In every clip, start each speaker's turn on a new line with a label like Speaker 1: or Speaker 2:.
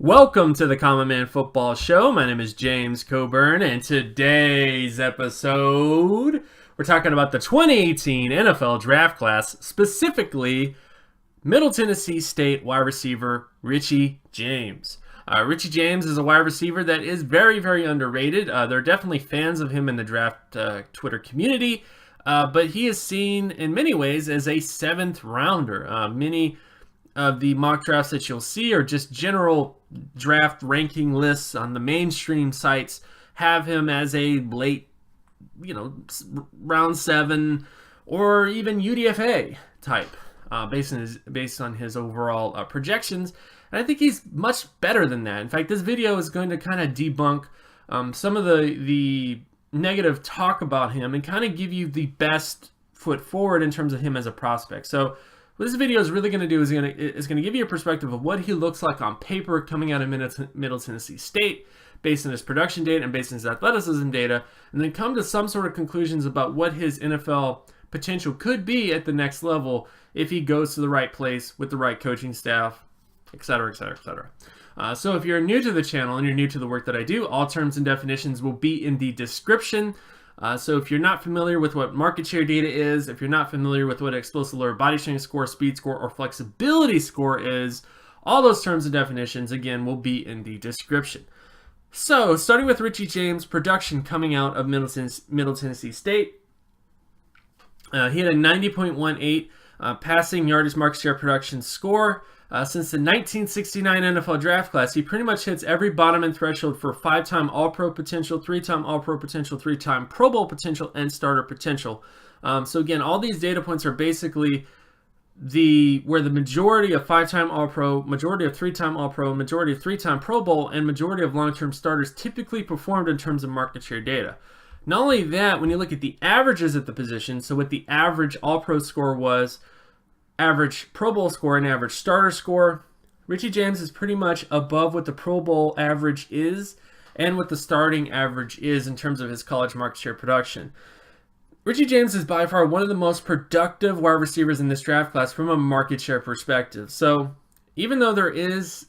Speaker 1: Welcome to the Common Man Football Show. My name is James Coburn, and today's episode, we're talking about the 2018 NFL Draft Class, specifically Middle Tennessee State wide receiver Richie James. Richie James is a wide receiver that is very, very underrated. There are definitely fans of him in the draft Twitter community, but he is seen in many ways as a seventh rounder. Many of the mock drafts that you'll see are just general draft ranking lists on the mainstream sites have him as a late, round 7 or even UDFA type based on his overall projections. And I think he's much better than that. In fact, this video is going to kind of debunk some of the negative talk about him and kind of give you the best foot forward in terms of him as a prospect. So what this video is really going to do is going to give you a perspective of what he looks like on paper coming out of Middle Tennessee State, based on his production data and based on his athleticism data, and then come to some sort of conclusions about what his NFL potential could be at the next level if he goes to the right place with the right coaching staff, etc., etc., etc. So if you're new to the channel and you're new to the work that I do, all terms and definitions will be in the description. So if you're not familiar with what market share data is, if you're not familiar with what explosive lower body strength score, speed score, or flexibility score is, all those terms and definitions, again, will be in the description. So starting with Richie James' production coming out of Middle Tennessee State, he had a 90.18 passing yardage market share production score. Since the 1969 NFL Draft Class, he pretty much hits every bottom end threshold for 5-time All-Pro potential, 3-time All-Pro potential, 3-time Pro Bowl potential, and starter potential. So again, all these data points are basically where the majority of 5-time All-Pro, majority of 3-time All-Pro, majority of 3-time Pro Bowl, and majority of long-term starters typically performed in terms of market share data. Not only that, when you look at the averages at the position, so what the average All-Pro score was, average Pro Bowl score, and average starter score, Richie James is pretty much above what the Pro Bowl average is and what the starting average is in terms of his college market share production. Richie James is by far one of the most productive wide receivers in this draft class from a market share perspective. So even though there is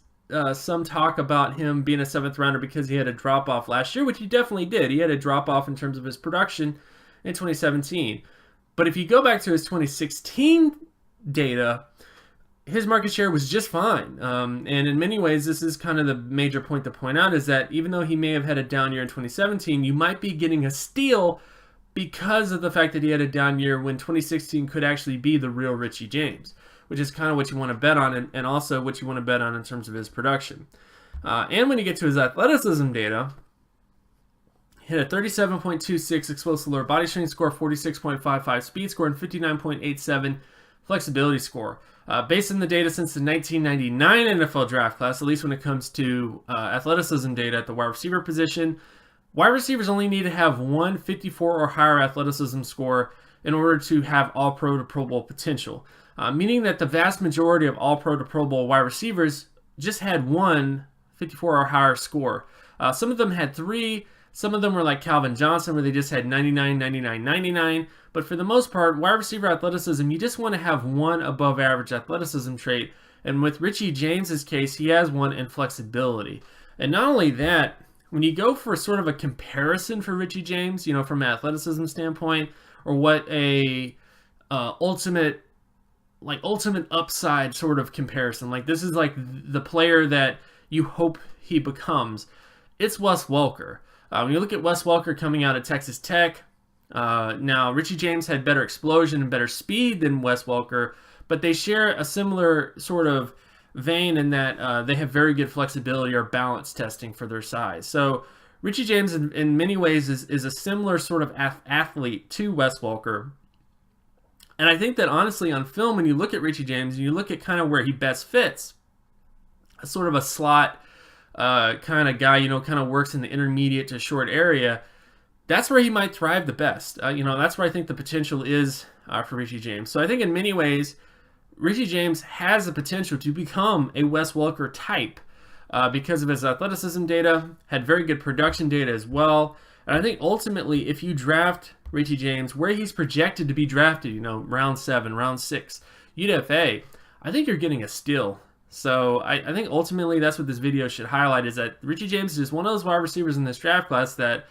Speaker 1: some talk about him being a 7th rounder because he had a drop-off last year, which he definitely did. He had a drop-off in terms of his production in 2017. But if you go back to his 2016 data, his market share was just fine. And in many ways, this is kind of the major point to point out, is that even though he may have had a down year in 2017, you might be getting a steal because of the fact that he had a down year when 2016 could actually be the real Richie James, which is kind of what you want to bet on, and also what you want to bet on in terms of his production. And when you get to his athleticism data, he had a 37.26 explosive lower body strength score, 46.55 speed score, and 59.87 flexibility score. Based on the data since the 1999 NFL Draft Class, at least when it comes to athleticism data at the wide receiver position, wide receivers only need to have 154 or higher athleticism score in order to have All-Pro to Pro Bowl potential, meaning that the vast majority of All-Pro to Pro Bowl wide receivers just had 154 or higher score. Some of them had 3. Some of them were like Calvin Johnson, where they just had 99, 99, 99. But for the most part, wide receiver athleticism, you just want to have one above average athleticism trait. And with Richie James's case, he has one in flexibility. And not only that, when you go for sort of a comparison for Richie James, from an athleticism standpoint, or what a ultimate upside sort of comparison, like this is like the player that you hope he becomes, it's Wes Welker. When you look at Wes Welker coming out of Texas Tech, now Richie James had better explosion and better speed than Wes Welker, but they share a similar sort of vein in that they have very good flexibility or balance testing for their size. So Richie James in many ways is a similar sort of athlete to Wes Welker. And I think that honestly on film, when you look at Richie James and you look at kind of where he best fits, a sort of a slot kind of guy, kind of works in the intermediate to short area, that's where he might thrive the best. That's where I think the potential is for Richie James. So I think in many ways, Richie James has the potential to become a Wes Welker type because of his athleticism data, had very good production data as well. And I think ultimately, if you draft Richie James where he's projected to be drafted, round 7, round 6, UDFA, I think you're getting a steal. So I think ultimately that's what this video should highlight, is that Richie James is just one of those wide receivers in this draft class that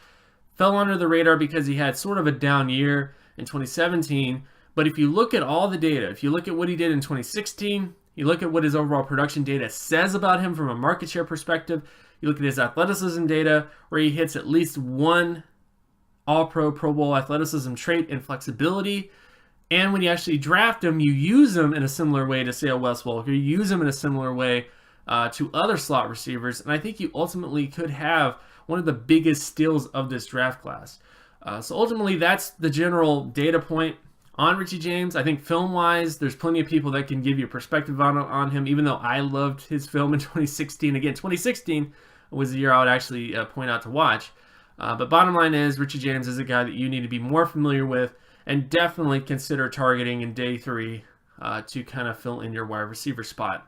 Speaker 1: fell under the radar because he had sort of a down year in 2017. But if you look at all the data, if you look at what he did in 2016, you look at what his overall production data says about him from a market share perspective, you look at his athleticism data, where he hits at least one All-Pro, Pro Bowl athleticism trait and flexibility. And when you actually draft him, you use him in a similar way to, say, a Wes Welker. You use him in a similar way to other slot receivers. And I think you ultimately could have one of the biggest steals of this draft class. So ultimately, that's the general data point on Richie James. I think film-wise, there's plenty of people that can give you perspective on him, even though I loved his film in 2016. Again, 2016 was the year I would actually point out to watch. But bottom line is, Richie James is a guy that you need to be more familiar with and definitely consider targeting in day 3 to kind of fill in your wide receiver spot.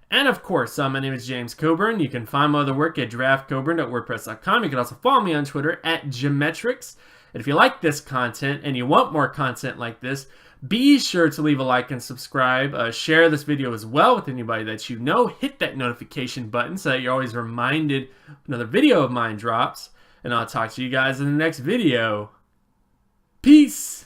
Speaker 1: And of course, my name is James Coburn. You can find my other work at draftcoburn.wordpress.com. You can also follow me on Twitter at Geometrics. And if you like this content and you want more content like this, be sure to leave a like and subscribe. Share this video as well with anybody that you know. Hit that notification button so that you're always reminded when another video of mine drops. And I'll talk to you guys in the next video. Peace!